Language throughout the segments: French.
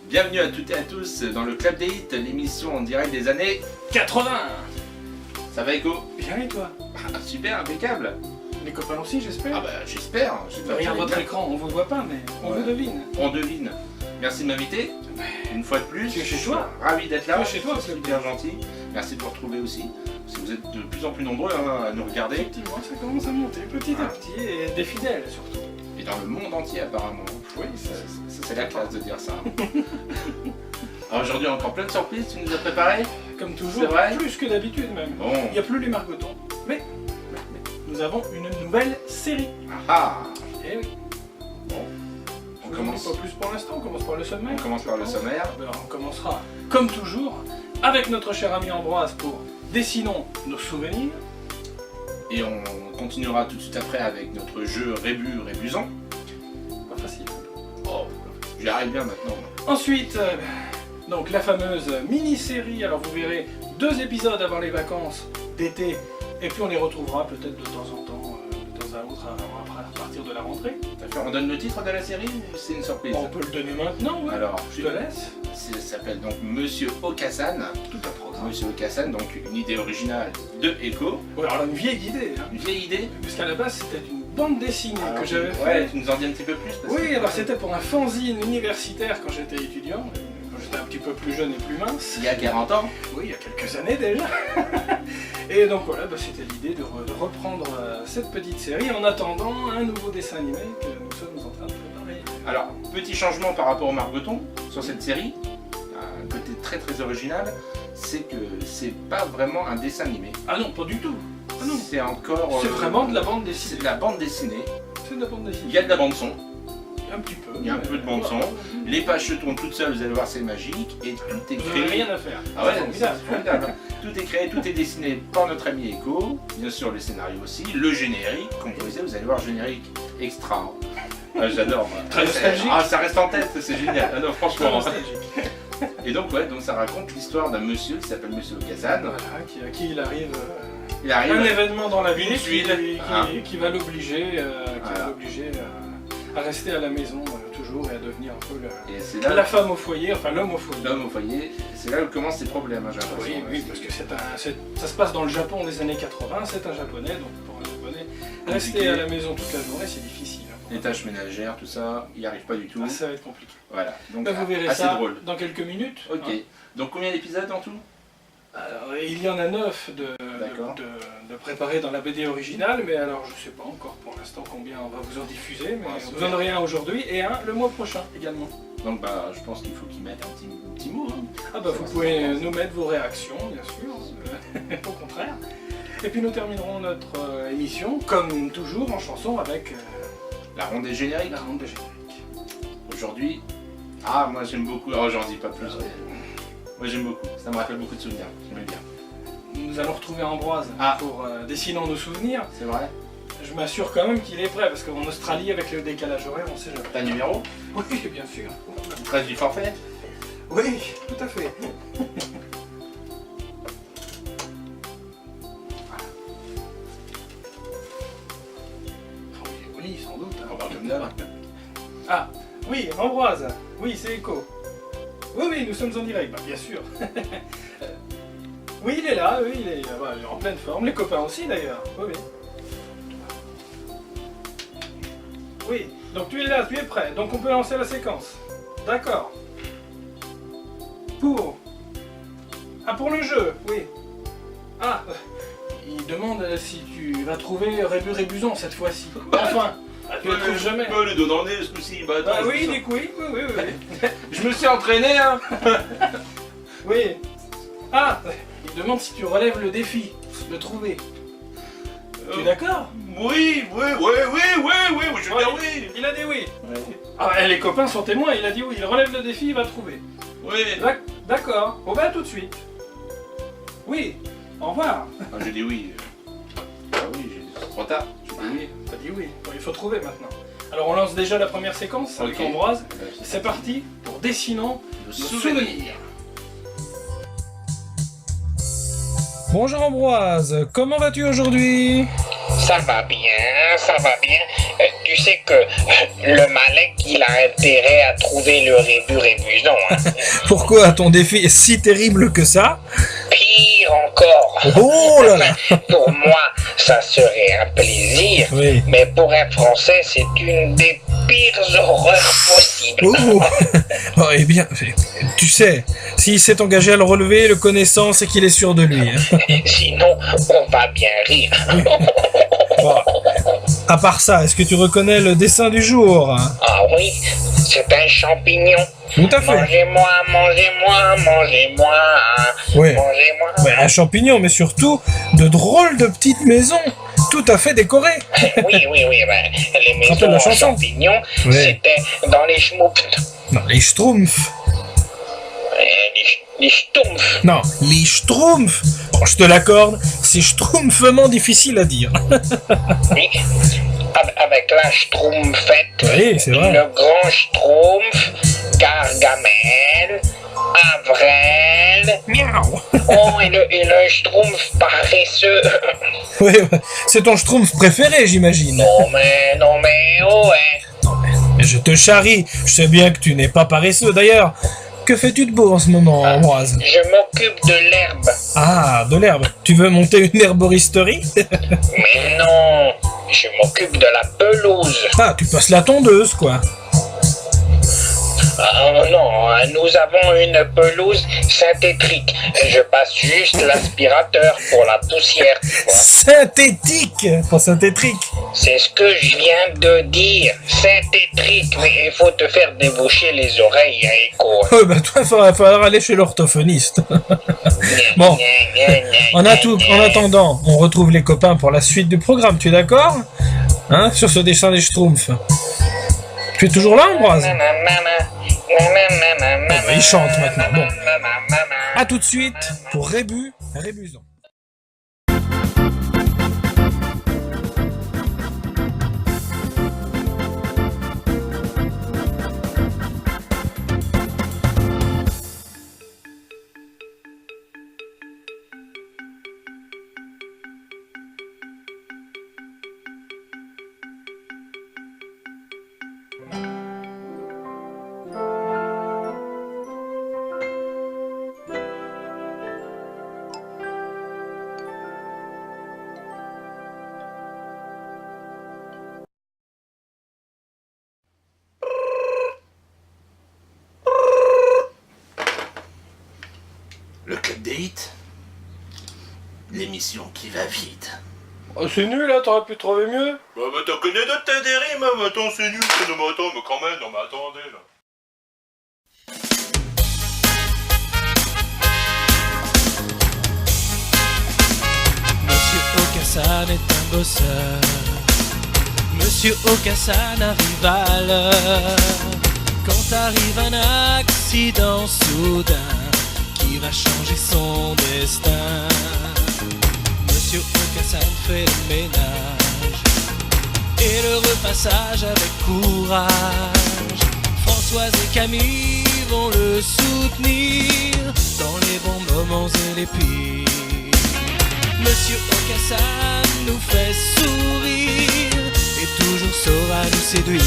Bienvenue à toutes et à tous dans le Club des Hits, l'émission en direct des années 80. Ça va Echo? Bien et toi? Super, impeccable. Les copains aussi j'espère? Ah bah j'espère. Derrière votre écran on vous voit pas mais on vous devine. On devine. Merci de m'inviter, une fois de plus. Tu es chez toi? Ravi d'être là. Tu es chez toi, c'est bien gentil. Merci de vous retrouver aussi. Parce que vous êtes de plus en plus nombreux à nous regarder. Effectivement, ça commence à monter petit à petit et des fidèles surtout. Et dans le monde entier apparemment. Oui, ça c'est la classe de dire ça. Alors aujourd'hui encore plein de surprises, tu nous as préparé? Comme toujours, C'est vrai? plus que d'habitude même. Bon. Il n'y a plus les margotons. Mais nous avons une nouvelle série. Ah. Eh oui. Bon. On commence pas plus pour l'instant, on commence par le sommaire. On commence par le sommaire. Alors, on commencera comme toujours avec notre cher ami Ambroise pour Dessinons nos souvenirs. Et on continuera tout de suite après avec notre jeu Rébusant. Pas facile. Oh, j'y arrive bien maintenant. Ensuite, donc la fameuse mini-série. Alors vous verrez 2 épisodes avant les vacances d'été. Et puis on les retrouvera peut-être de temps en temps, de temps à autre, à partir de la rentrée. On donne le titre de la série ou c'est une surprise? On peut le donner maintenant, ouais. Alors, je te laisse. Ça s'appelle donc Monsieur Okassan. Tout à programme. Monsieur Okassan, donc une idée originale de Echo. Ouais, alors une vieille idée. Hein. Une vieille idée. Puisqu'à la base c'était une bande dessinée Alors, que j'avais ouais, fait. tu nous en dis un petit peu plus parce Oui, que... alors c'était pour un fanzine universitaire quand j'étais étudiant. Quand j'étais un petit peu plus jeune et plus mince. Il y a 40 ans. Oui, il y a quelques années déjà. Et donc voilà, c'était l'idée de reprendre cette petite série en attendant un nouveau dessin animé que nous sommes en train de préparer. Alors, petit changement par rapport au Margoton sur cette série. Un côté très très original, c'est que c'est pas vraiment un dessin animé. Ah non, pas du tout. Ah non. C'est encore... C'est vraiment de la bande C'est dessinée. de la bande dessinée. C'est de la bande Il dessinée. y a de la bande son. Un petit peu. Il y a un peu de bande son. Les pages se tournent toutes seules, vous allez voir, c'est magique. Et tout est Vous n'avez créé. rien à faire. Ah ouais, C'est c'est formidable. Tout est créé, tout est dessiné par notre ami Echo. Bien sûr, le scénario aussi. Le générique, composé, vous allez voir, générique extra. Ah, j'adore. Moi. Très nostalgique. Ah, ça reste en tête, c'est génial. Ah non, Très franchement. nostalgique. Et donc, ouais, donc ça raconte l'histoire d'un monsieur qui s'appelle Monsieur Okassan. Voilà, à qui il arrive. Il arrive. Un événement dans la vie Une tuile. qui va l'obliger Voilà. à rester à la maison toujours et à devenir un peu Et c'est là la femme au foyer, enfin l'homme au foyer. l'homme au foyer. C'est là où commencent ses problèmes, hein, j'ai Oui, l'impression. oui, parce que ça se passe dans le Japon des années 80, c'est un japonais, donc pour un japonais, rester à la maison toute la journée c'est difficile. Hein. Les tâches ménagères, tout ça, il n'y arrive pas du tout. Ah, ça va être compliqué. Voilà, donc Bah, vous verrez assez ça drôle. dans quelques minutes. Ok, Hein. donc combien d'épisodes en tout? Alors, il y en a 9 D'accord. de préparer dans la BD originale, mais alors je sais pas encore pour l'instant combien on va vous en diffuser, mais Ouais, vous en aurez un aujourd'hui et un le mois prochain également. Donc bah, je pense qu'il faut qu'ils mettent un petit mot. Hein. Ah bah vous pouvez nous mettre vos réactions, bien sûr, au contraire. Et puis nous terminerons notre émission, comme toujours, en chanson avec La ronde des génériques. la ronde des génériques. Aujourd'hui, ah moi j'aime beaucoup, oh j'en dis pas plus. Moi j'aime beaucoup, ça me rappelle beaucoup de souvenirs, j'aime bien. Nous allons retrouver Ambroise pour Dessinons nos souvenirs. C'est vrai? Je m'assure quand même qu'il est prêt, parce qu'en Australie, avec le décalage horaire, on sait jamais. T'as un numéro? Oui, bien sûr. 13 du forfait? Oui, tout à fait. Oh, il est poli, sans doute. On parle comme d'hab. Ah, oui, Ambroise. Oui, c'est Echo. Oui, oui, nous sommes en direct, bah, bien sûr. Oui, il est là, oui, il est en pleine forme. Les copains aussi, d'ailleurs. Oui, oui. Oui, donc tu es là, tu es prêt. Donc on peut lancer la séquence. D'accord. Pour Ah, pour le jeu, oui. Ah, il demande si tu vas trouver Rébu Rébuzon cette fois-ci. Enfin, tu le trouves jamais. Le dos dans le nez ce coup-ci. Bah, attends, Ah je oui, me il dit que oui, oui, oui, oui. je me suis entraîné, hein. Oui. Ah, il demande si tu relèves le défi de trouver. Tu es d'accord? Oui, je veux dire oui. Il a dit oui. Ouais. Ah, les copains sont témoins, il a dit oui, il relève le défi, il va trouver. Oui. D'accord, on va tout de suite. Oui, au revoir. Ah, j'ai dit oui. Ah oui, c'est trop tard. J'ai dit oui. T'as dit oui, bon, il faut trouver maintenant. Alors on lance déjà la première séquence avec Ok. Ambroise. C'est parti pour Dessinons Le nos souvenir. souvenirs. Bonjour Ambroise, comment vas-tu aujourd'hui? Ça va bien, ça va bien. Tu sais que le Malek, il a intérêt à trouver le Rébu Rébuzon. Hein. Pourquoi ton défi est si terrible que ça? Pire encore. Oh là là. Pour moi, ça serait un plaisir. Oui. Mais pour un Français, c'est une des pires horreurs possibles. Oh. Oh, eh bien, tu sais, s'il s'est engagé à le relever, le connaissant, c'est qu'il est sûr de lui. Hein. Sinon, on va bien rire. Bon. À part ça, est-ce que tu reconnais le dessin du jour? Ah oui, c'est un champignon. Tout à fait. Mangez-moi, mangez-moi, mangez-moi. Oui. Mangez-moi. Ouais, un champignon, mais surtout de drôles de petites maisons, tout à fait décorées. Oui, ben, les Rappelle la maisons en chanson. champignons, Oui. c'était dans les schmoupts. Non, les schtroumpfs. Les schtroumpfs. Non, les schtroumpfs. Bon, je te l'accorde, c'est schtroumpfement difficile à dire. Oui. Avec la schtroumpfette, Oui, c'est vrai. le grand schtroumpf, Gargamel, Avrel, Miaou. oh, et le schtroumpf paresseux. Oui, c'est ton schtroumpf préféré, j'imagine. Non mais, oh, hein. Mais je te charrie, je sais bien que tu n'es pas paresseux d'ailleurs. Que fais-tu de beau en ce moment, Ambroise? Je m'occupe de l'herbe. Ah, de l'herbe. Tu veux monter une herboristerie? Mais non, je m'occupe de la pelouse. Ah, tu passes la tondeuse, quoi. Ah non, nous avons une pelouse synthétique. Je passe juste l'aspirateur pour la poussière, tu vois. Synthétique, pas synthétique. C'est ce que je viens de dire, synthétique. Mais il faut te faire déboucher les oreilles, hein, Echo. Bah toi, il va falloir aller chez l'orthophoniste. Bon. En attendant, on retrouve les copains pour la suite du programme, tu es d'accord? Hein, sur ce dessin des Schtroumpfs. Tu es toujours là, Ambroise? Bah, il chante maintenant, bon. A tout de suite pour Rébu Rébuzon. Le club des hits. L'émission qui va vite. Oh, c'est nul là, t'aurais pu trouver mieux. Bah, t'en connais d'autres, t'as des rimes, mais attends, c'est nul, ça, non, mais attends, mais quand même, non, mais attendez, là. Monsieur Aucassin est un bosseur. Monsieur Aucassin arrive à l'heure. Quand arrive un accident soudain qui va changer son destin, Monsieur Aucassin fait le ménage et le repassage avec courage. Françoise et Camille vont le soutenir dans les bons moments et les pires. Monsieur Aucassin nous fait sourire et toujours saura nous séduire.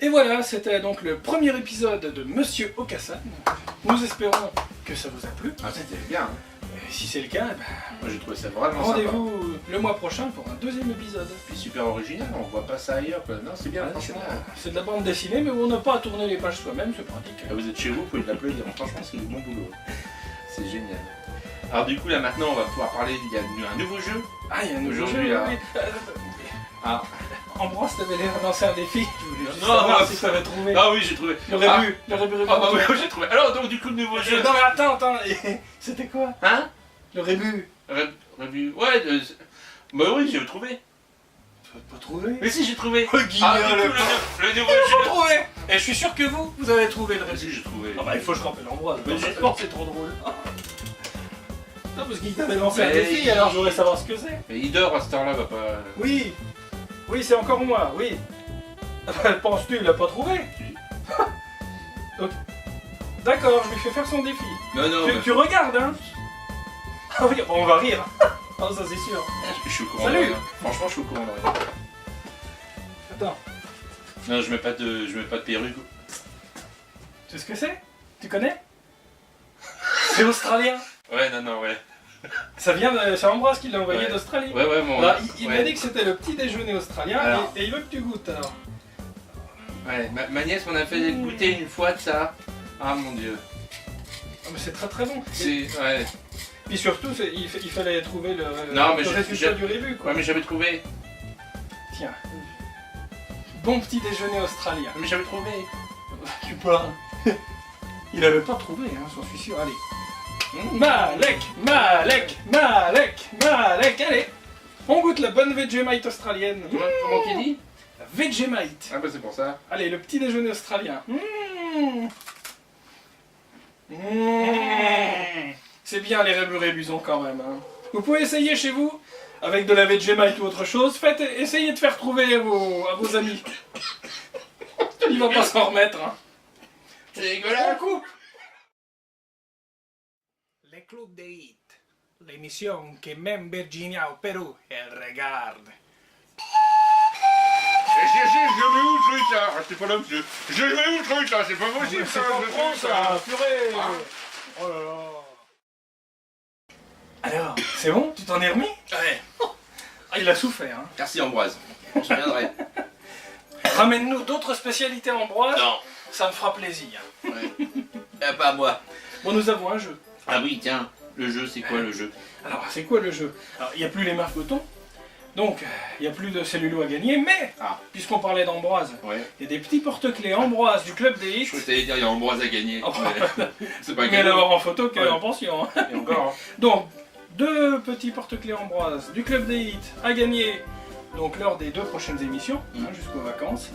Et voilà, c'était donc le premier épisode de Monsieur Okasan. Nous espérons que ça vous a plu. Ah, c'était bien. Hein. Et si c'est le cas, eh ben, Moi j'ai trouvé ça vraiment sympa. rendez-vous le mois prochain pour un deuxième épisode. Puis super original, on voit pas ça ailleurs quoi. Non, c'est bien, Ah, franchement. c'est de la bande dessinée, mais où on n'a pas à tourner les pages soi-même, c'est pratique. Ah, vous êtes chez vous, vous pouvez l'applaudir. Franchement, c'est du bon boulot. C'est génial. Alors du coup là maintenant on va pouvoir parler, il y a un nouveau jeu. Ah, il y a un nouveau Aujourd'hui, jeu, là. oui. Ah. Ambroise, t'avais l'air de lancer un défi. Je voulais juste Non, savoir non, si t'avais trouvé. Ah oui j'ai trouvé. Le rébut, le rébut. Ah bah oui j'ai trouvé. Alors donc du coup le nouveau jeu. Non mais attends, c'était quoi? Hein? Le rébut. Revue. Ouais, bah oui j'ai trouvé. Tu vas pas trouver? Mais si j'ai trouvé. Oh, Ah guignol, du coup le nouveau jeu. trouvé. Et je suis sûr que vous avez trouvé le Ah rébut. si j'ai trouvé. Ah bah il faut que je rappelle Ambroise. Mais Dans ce j'ai- sport c'est trop drôle. Non parce qu'il t'avait lancé un Mais défi, alors je voudrais savoir ce que c'est. Et il dort à cette heure-là, va pas. Oui, oui c'est encore moi, oui. Penses-tu, il l'a pas trouvé? Donc, d'accord, je lui fais faire son défi. Non non. Tu regardes, hein? Ah oui, bon, on va rire. Ah, ça c'est sûr. Je suis au courant. Salut. de rien. Franchement je suis au courant de rien. Attends, Non je mets pas de perruque. tu sais ce que c'est? Tu connais? C'est australien. Ouais non ouais. Ça vient de... C'est Ambroise qui l'a envoyé Ouais. d'Australie. Ouais mon. Alors, il ouais. m'a dit que c'était le petit déjeuner australien Alors. et il veut que tu goûtes alors. Ouais, ma nièce m'en a fait goûter une fois de ça. Ah mon dieu. Ah, mais c'est très très bon. C'est. Ouais. Puis surtout, il fallait trouver le Non, mais résultat du rébut quoi. Ouais mais j'avais trouvé. Tiens. Bon petit déjeuner australien. Mais j'avais trouvé. Tu parles. Il avait pas trouvé, hein, j'en suis sûr. Allez. Malek, Malek, Malek, Malek. Allez. On goûte la bonne Vegemite australienne. Comment tu dis? La Vegemite. Ah bah c'est pour ça. Allez, le petit déjeuner australien. C'est bien les rébusons quand même. Hein. Vous pouvez essayer chez vous, avec de la Vegemite ou autre chose. Essayez de faire trouver à vos amis. Il va pas s'en remettre. Hein. C'est dégueulasse. Le Club de Hit, l'émission que même Virginia au Pérou, elle regarde. Je mets où le truc là? Ah, c'est pas là monsieur. Je mets où le truc là? C'est pas possible C'est pas France ça, purée. Oh là là. Alors, c'est bon? Tu t'en es remis? Ouais. Ah, il a souffert. Hein. Merci Ambroise. On se reviendrai. Ramène-nous d'autres spécialités Ambroise, Non. ça me fera plaisir. Ouais. Pas à moi. Bon, nous avons un jeu. Ah oui tiens. Le jeu c'est quoi le jeu? Alors, c'est quoi le jeu? Alors, il n'y a plus les marques-botons, donc il n'y a plus de cellulo à gagner, mais, Ah. puisqu'on parlait d'Ambroise, Ouais. il y a des petits porte-clés Ambroise du Club des Je Hits. croyais que t'allais dire il y a Ambroise à gagner. Oh. Ouais. C'est pas Mieux grave. d'avoir en photo qu'en Ouais. pension. Hein. Et encore. Hein. Donc, deux petits porte-clés Ambroise du Club des Hits à gagner donc, lors des 2 prochaines émissions, hein, jusqu'aux vacances.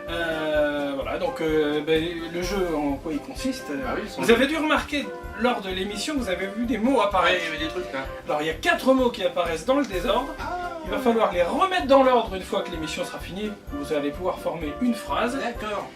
Voilà, donc le jeu en quoi il consiste Ah oui, vous avez dû remarquer lors de l'émission, vous avez vu des mots Ouais, apparaître. il y avait des trucs là. Alors il y a 4 mots qui apparaissent dans le désordre. Il va falloir les remettre dans l'ordre une fois que l'émission sera finie. Vous allez pouvoir former une phrase. D'accord.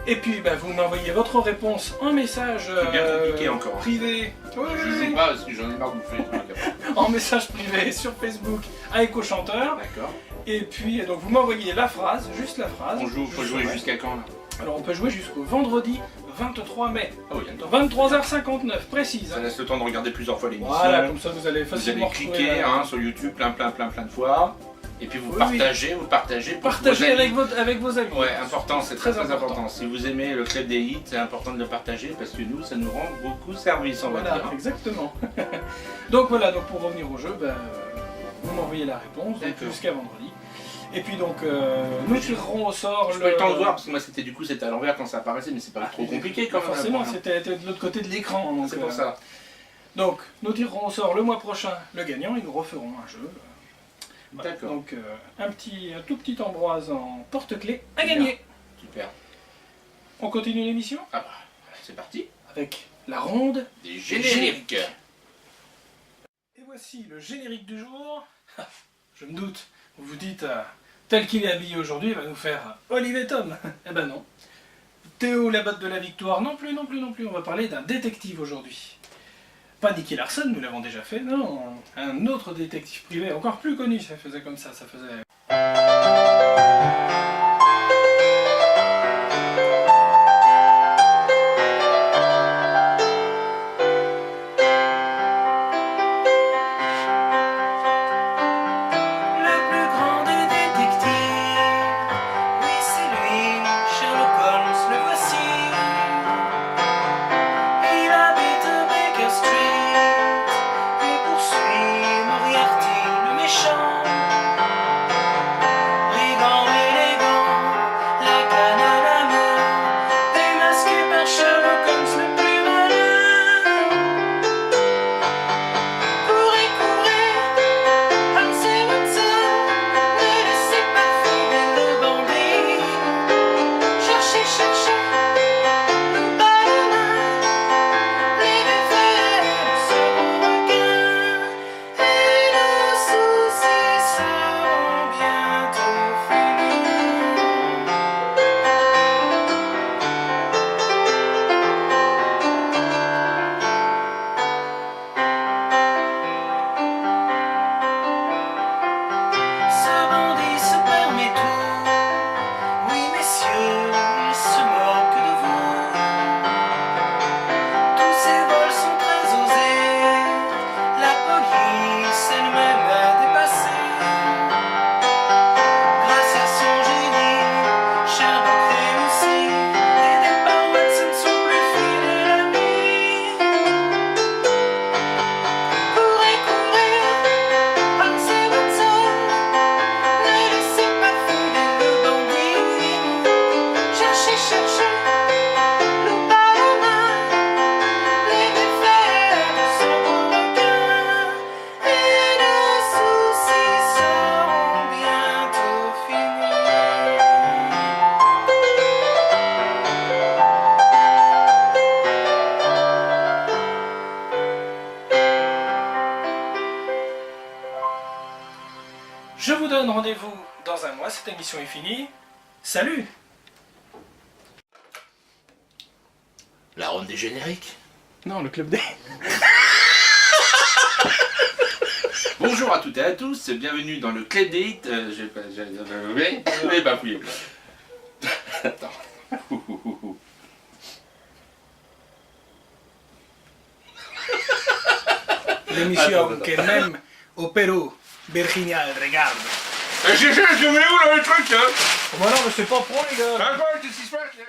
Et puis vous m'envoyez votre réponse en message C'est bien compliqué encore. privé. Oui, Je oui, joue pas parce que j'en ai marre de bouffer les trucs après. en message privé sur Facebook à Echo Chanteur. D'accord. Et puis donc vous m'envoyez la phrase, juste la phrase. Faut jouer jusqu'à quand là? Alors on peut jouer jusqu'au vendredi 23 mai. Ah oui, attends. 23h59 précise. Ça laisse le temps de regarder plusieurs fois l'émission. Voilà, comme ça vous allez Vous facilement allez retrouver cliquer la- hein, sur YouTube plein de fois. Et puis vous Oui, partagez, vous partagez. pour Partagez vos amis. avec vos amis. Ouais, important, c'est très, Très très important. important. Si vous aimez le Club des Hits, c'est important de le partager parce que nous, ça nous rend beaucoup service, on va Voilà, dire. exactement. Donc voilà, donc pour revenir au jeu, vous m'envoyez la réponse donc D'accord. jusqu'à vendredi. Et puis donc nous tirerons au sort J'ai pas eu le temps de voir parce que moi c'était à l'envers quand ça apparaissait, mais c'est pas trop compliqué quand même. Forcément, à voir, hein. c'était de l'autre côté de l'écran. donc, C'est pour ça. Donc nous tirerons au sort le mois prochain le gagnant et nous referons un jeu. Voilà. D'accord. Donc un tout petit Ambroise en porte-clés à gagner. Super. On continue l'émission Ah bah, c'est parti. avec la ronde. Des génériques. Et voici le générique du jour. Je me doute, vous vous dites, tel qu'il est habillé aujourd'hui, il va nous faire Olivier Tom. Eh ben non. Théo, la batte de la victoire, non plus. On va parler d'un détective aujourd'hui. Pas Nicky Larson, nous l'avons déjà fait, non. Un autre détective privé, encore plus connu, ça faisait comme ça faisait... Je vous donne rendez-vous dans un mois, cette émission est finie. Salut! La ronde des génériques. Non, le club des... Bonjour à toutes et à tous, bienvenue dans le Club des hits. J'allais bafouiller. Attends. L'émission Attends. que même au Pérou, Virginia elle regarde. Je mets où là le truc là? Voilà, mais c'est pas pour les gars. Attends, qu'est-ce qui se passe là?